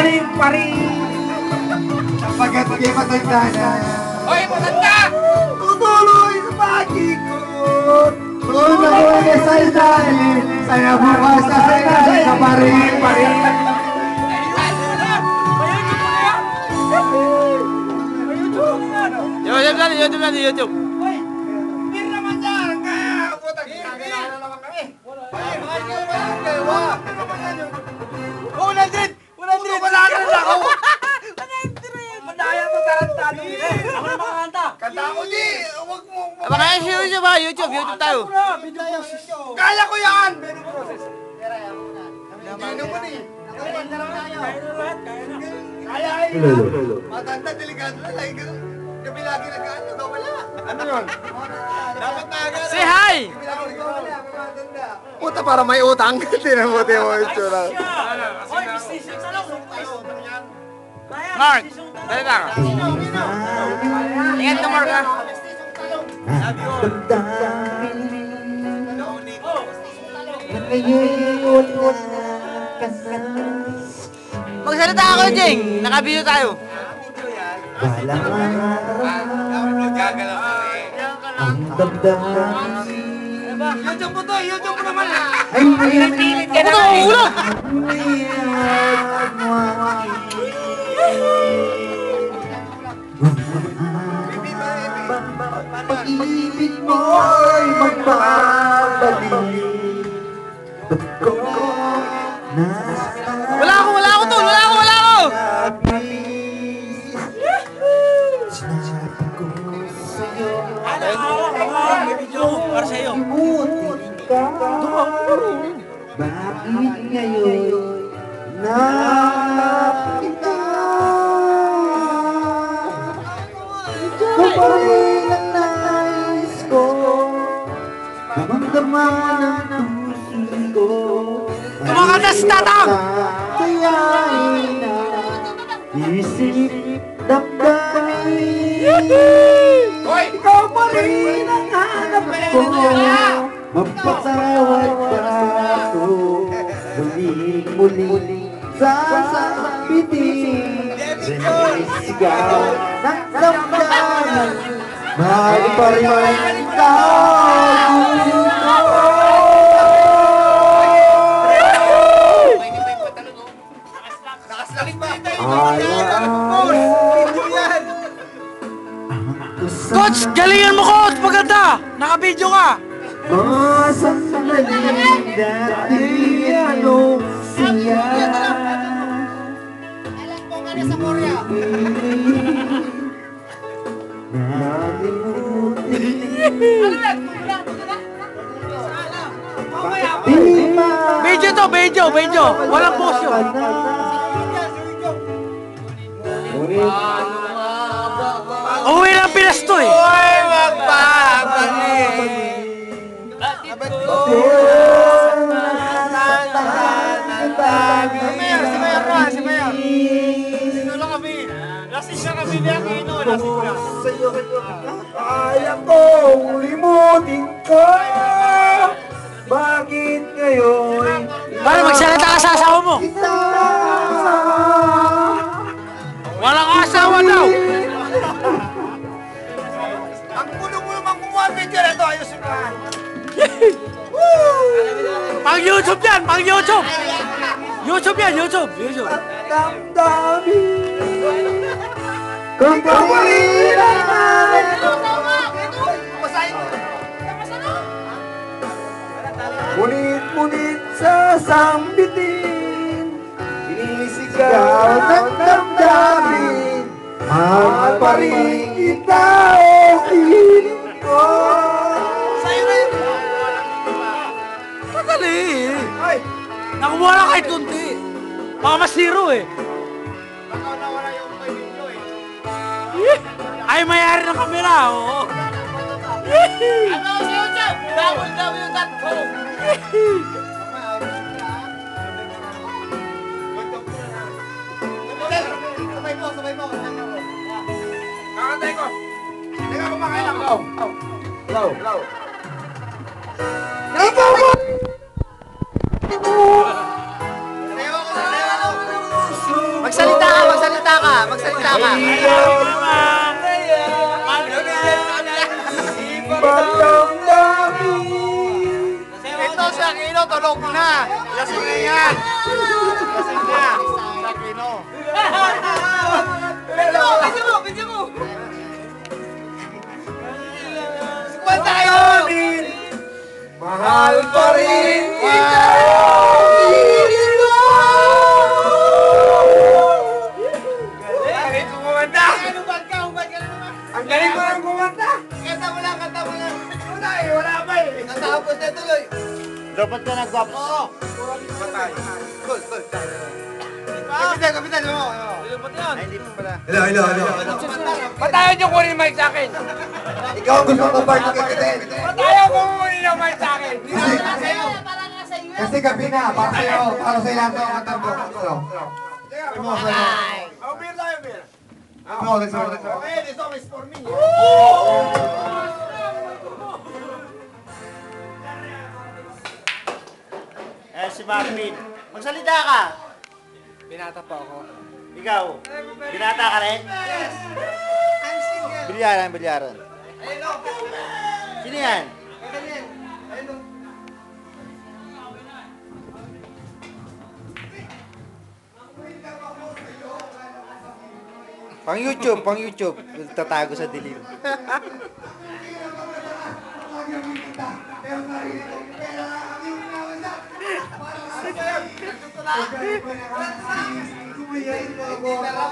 paring-paring. Sapagat di matanda na. Hoy, matanda! Tutuloy sa pag-ikot. Kung nakuha sa ilalim, saya bukas sa ilalim sa paring-paring. YouTube lang, YouTube. Uy, bir naman dyan. Kaya, putang kailangan naman kami. Wala din! Wala din! Wala din ako! Madaya mo tarantado. Ako na makakanta. Kanta ako di! Huwag mo! Baka YouTube ba? YouTube tayo. Kaya ko yan! Kaya ay! Matanda, delikado na. Lagi ganun. Kami lagi nag-ano, wala. Ano yun? Dapat na agad. Say hi! Puta, para may utang. Tinamuti mo yung tsura. Mark! Dali lang. Ingat ka, Mark, ha? Magsalita ako, Jeng. Naka-video tayo. YouTube mo to, YouTube mo naman. Ay, pilit ka na. Ulo! Pag-ibig mo'y magpapabalik. Wala ako, tol! Wala ako! May video ko para sa'yo. Bakit ngayon nakita? Ikaw pa rin ang nais ko, damang-daman ang puso ko. Kumakanta si Tatang! Kaya'y naisip damdamin. Ikaw pa rin ang hanap ko, mapasawad ka ako. Muli-muli sasabitin, sinisigaw ng damdaman. Mahal pa rin ikaw. Coach! Galingan mo, Coach! Maganda! Naka-video ka! Mga sandaling dati ano siya. Alam sa Korea. Video! Walang post yun! Uwi ng Pinas to eh! Uy, magpapalik. Si Mayor. Sino lang kami? Lasing na kami niya kino. Kaya kong limutin ka. Bakit ngayon? Para magsalita ka sa asawa mo! Walang asawa daw! Ang gulo-gulo mang kumuha video na ito. Ayusin ka. Pang YouTube yan! Pang YouTube! YouTube yan! YouTube! Damdamin kung pawaliran. Ngunit sasambitin, sinisigaw ng damdamin. Mahal pa rin kita o piling ko. Sa'yo na yun. Madali eh! Nakuha lang kahit kunti! Baka masiro eh! Baka nawala yung video eh. Ay, mayari ng kamera! Oo! Ano si YouTube? www.com. Sabay mo. Kakantay ko. Teka, kumakain ako. Hello. Hello mo! Magsalita ka, magsalita ka, magsalita ka. Ito si Aquino, tulog na. Lasing na yan. Lasing na. Si Aquino. Video mo. Sikuan tayo. Mahal pa rin kita. Galing kumanta. Hubad ka naman. Ang galing mo lang kumanta. Kanta mo lang. Wala pa eh. Natapos na tuloy. Dapat ka nag-waps. Oo. Kapitan mo. Ay, hindi pa pala. Hello. Ba't ayaw niyo kunin yung mic sa akin? Ikaw ang gusto ko part ng kikitin. Ba't ayaw ko kunin yung mic sa akin? Kasi gabi na, para sa'yo, para sa'yo lahat ng kanta mo. Beer tayo, beer. Let's go. Okay, this song is for me. Eh, si Marvin. Magsalita ka. Pinata pa ako. Ikaw. Binata ka rin? Yes. I'm single. Bilyaran. Ayun o. Sino yan? Ganyan. Ayun o. Pang YouTube. Tatago sa dilim.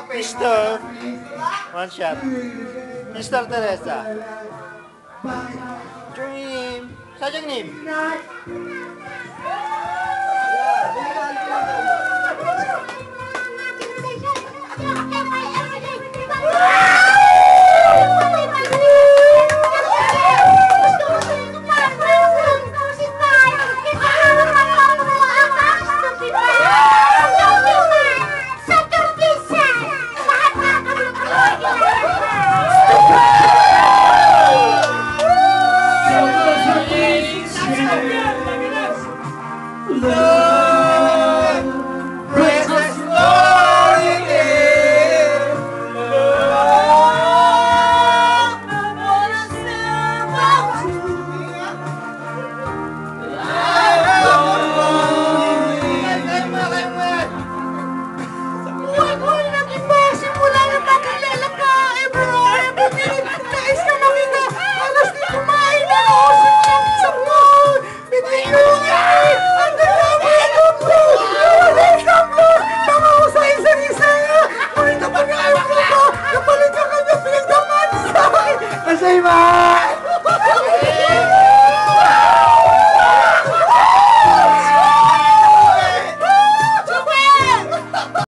Mr. One shot. Mr. Teresa. Dream. Sajang nim. Say bye!